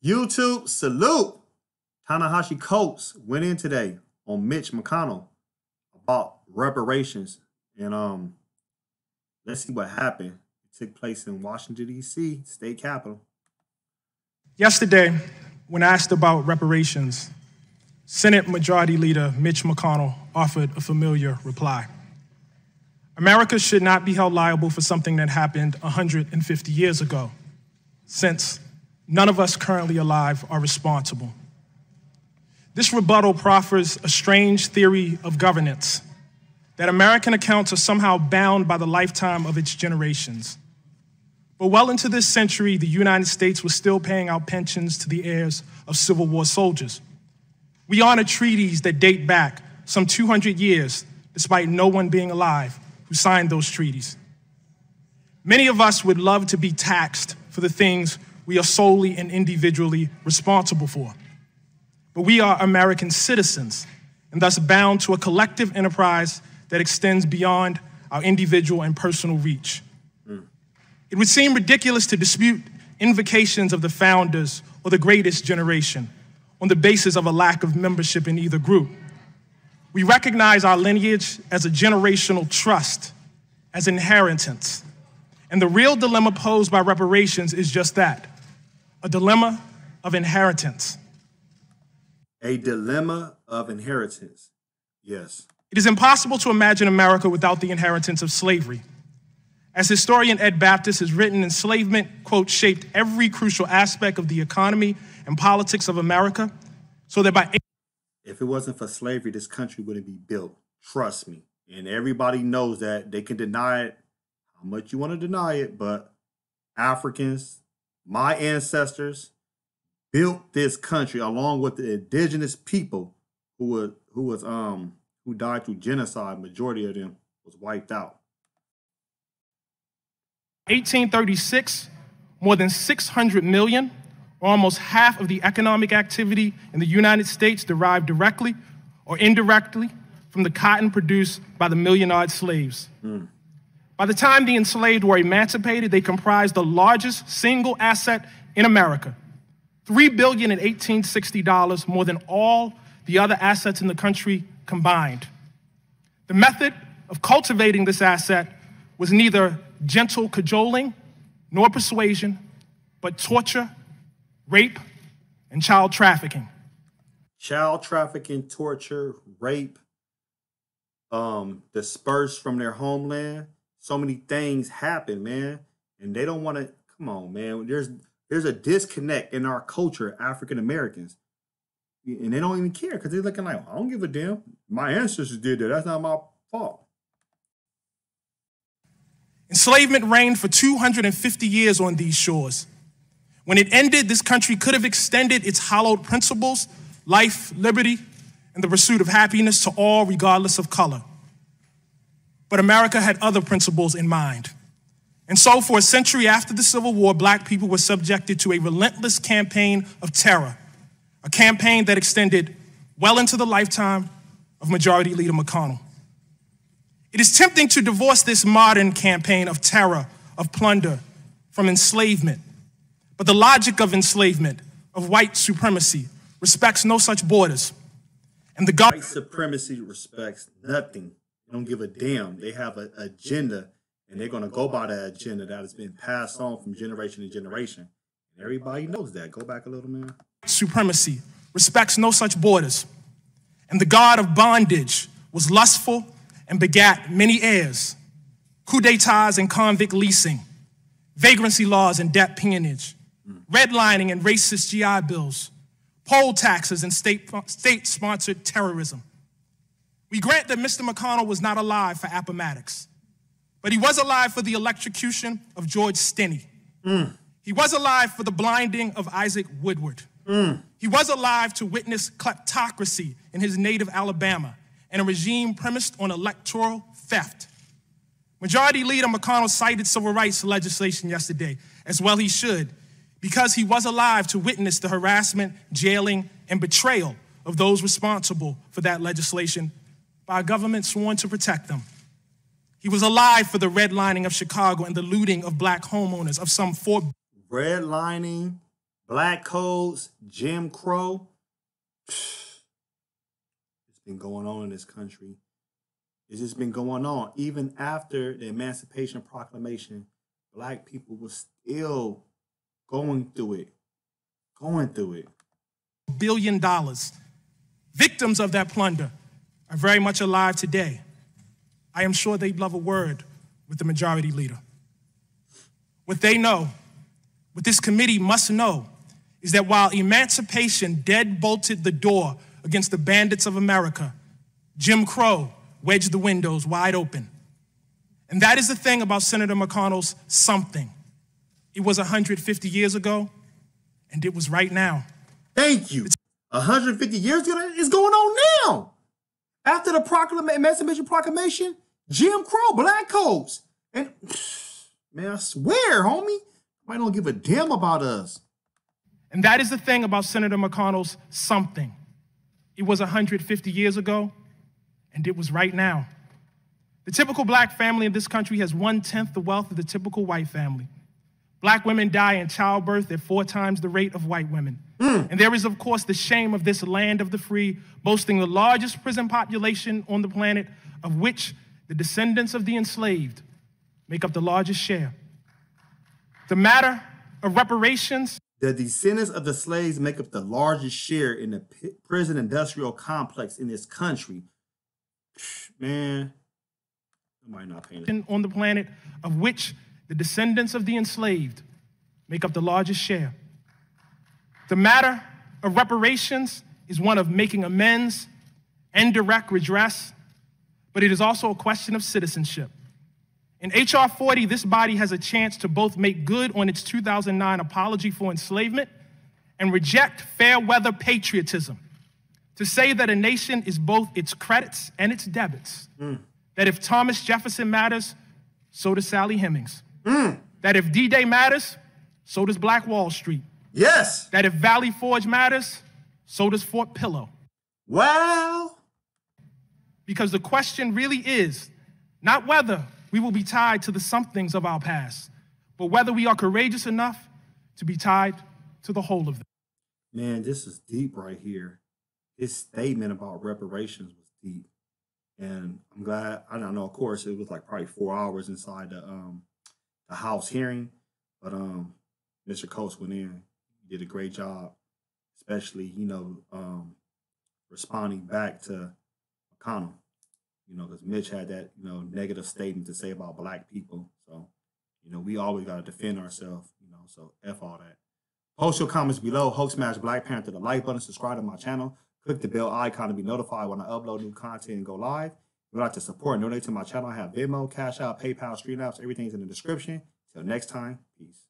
YouTube, salute. Ta-Nehisi quotes went in today on Mitch McConnell about reparations. And let's see what happened. It took place in Washington, D.C., state capital. Yesterday, when asked about reparations, Senate Majority Leader Mitch McConnell offered a familiar reply. America should not be held liable for something that happened 150 years ago, since none of us currently alive are responsible. This rebuttal proffers a strange theory of governance, that American accounts are somehow bound by the lifetime of its generations. But well into this century, the United States was still paying out pensions to the heirs of Civil War soldiers. We honor treaties that date back some 200 years, despite no one being alive who signed those treaties. Many of us would love to be taxed for the things we are solely and individually responsible for. But we are American citizens, and thus bound to a collective enterprise that extends beyond our individual and personal reach. It would seem ridiculous to dispute invocations of the founders or the greatest generation on the basis of a lack of membership in either group. We recognize our lineage as a generational trust, as inheritance. And the real dilemma posed by reparations is just that, a dilemma of inheritance. A dilemma of inheritance, yes. It is impossible to imagine America without the inheritance of slavery. As historian Ed Baptist has written, enslavement, quote, shaped every crucial aspect of the economy and politics of America, so that by... If it wasn't for slavery, this country wouldn't be built. Trust me. And everybody knows that. They can deny it how much you want to deny it, but Africans, my ancestors, built this country along with the indigenous people who died through genocide. Majority of them was wiped out. 1836, more than 600 million, or almost half of the economic activity in the United States derived directly or indirectly from the cotton produced by the million-odd slaves. By the time the enslaved were emancipated, they comprised the largest single asset in America, $3 billion in $1860, more than all the other assets in the country combined. The method of cultivating this asset was neither gentle cajoling nor persuasion, but torture, rape, and child trafficking. Child trafficking, torture, rape, dispersed from their homeland. So many things happen, man. And they don't want to, come on, man. There's a disconnect in our culture, African Americans. And they don't even care because they're looking like, I don't give a damn. My ancestors did that. That's not my fault. Enslavement reigned for 250 years on these shores. When it ended, this country could have extended its hallowed principles, life, liberty, and the pursuit of happiness to all regardless of color. But America had other principles in mind. And so for a century after the Civil War, Black people were subjected to a relentless campaign of terror, a campaign that extended well into the lifetime of Majority Leader McConnell. It is tempting to divorce this modern campaign of terror, of plunder, from enslavement. But the logic of enslavement, of white supremacy, respects no such borders. And the white supremacy respects nothing. They don't give a damn. They have an agenda, and they're going to go by that agenda that has been passed on from generation to generation. And everybody knows that. Go back a little, man. Supremacy respects no such borders. And the god of bondage was lustful and begat many heirs, coup d'etats and convict leasing, vagrancy laws and debt peonage, redlining and racist GI bills, poll taxes and state-sponsored terrorism. We grant that Mr. McConnell was not alive for Appomattox, but he was alive for the electrocution of George Ntonni. He was alive for the blinding of Isaac Woodward. He was alive to witness kleptocracy in his native Alabama and a regime premised on electoral theft. Majority Leader McConnell cited civil rights legislation yesterday, as well he should, because he was alive to witness the harassment, jailing, and betrayal of those responsible for that legislation by a government sworn to protect them. He was alive for the redlining of Chicago and the looting of Black homeowners of some 4 redlining, black codes, Jim Crow. It's been going on in this country. It's just been going on. Even after the Emancipation Proclamation, black people were still going through it. $1 billion. Victims of that plunder are very much alive today. I am sure they'd love a word with the majority leader. What they know, what this committee must know, is that while emancipation deadbolted the door against the bandits of America, Jim Crow wedged the windows wide open. And that is the thing about Senator McConnell's something. It was 150 years ago, and it was right now. Thank you. 150 years ago, it's going on now. After the Emancipation Proclamation, Jim Crow, black codes. And man, I swear, homie, I don't give a damn about us. And that is the thing about Senator McConnell's something. It was 150 years ago, and it was right now. The typical black family in this country has 1/10 the wealth of the typical white family. Black women die in childbirth at 4 times the rate of white women. And there is, of course, the shame of this land of the free, boasting the largest prison population on the planet, of which the descendants of the enslaved make up the largest share. The matter of reparations. The descendants of the slaves make up the largest share in the prison industrial complex in this country. Man, somebody not paying attention. On the planet, of which the descendants of the enslaved make up the largest share. The matter of reparations is one of making amends and direct redress, but it is also a question of citizenship. In H.R. 40, this body has a chance to both make good on its 2009 apology for enslavement and reject fair weather patriotism, to say that a nation is both its credits and its debits, that if Thomas Jefferson matters, so does Sally Hemings, that if D-Day matters, so does Black Wall Street, yes, that if Valley Forge matters, so does Fort Pillow. Wow. Because the question really is not whether we will be tied to the somethings of our past, but whether we are courageous enough to be tied to the whole of them. Man, this is deep right here. His statement about reparations was deep. And I'm glad, I don't know, of course, it was like probably 4 hours inside the House hearing, but Mr. Coates went in, he did a great job, especially, responding back to McConnell, because Mitch had that, negative statement to say about black people. So, we always got to defend ourselves, so F all that. Post your comments below. Hulk smash Black Panther, the like button, subscribe to my channel, click the bell icon to be notified when I upload new content and go live. If you'd like to support and donate to my channel, I have Venmo, CashApp, PayPal, Street Apps, everything's in the description. Till next time, peace.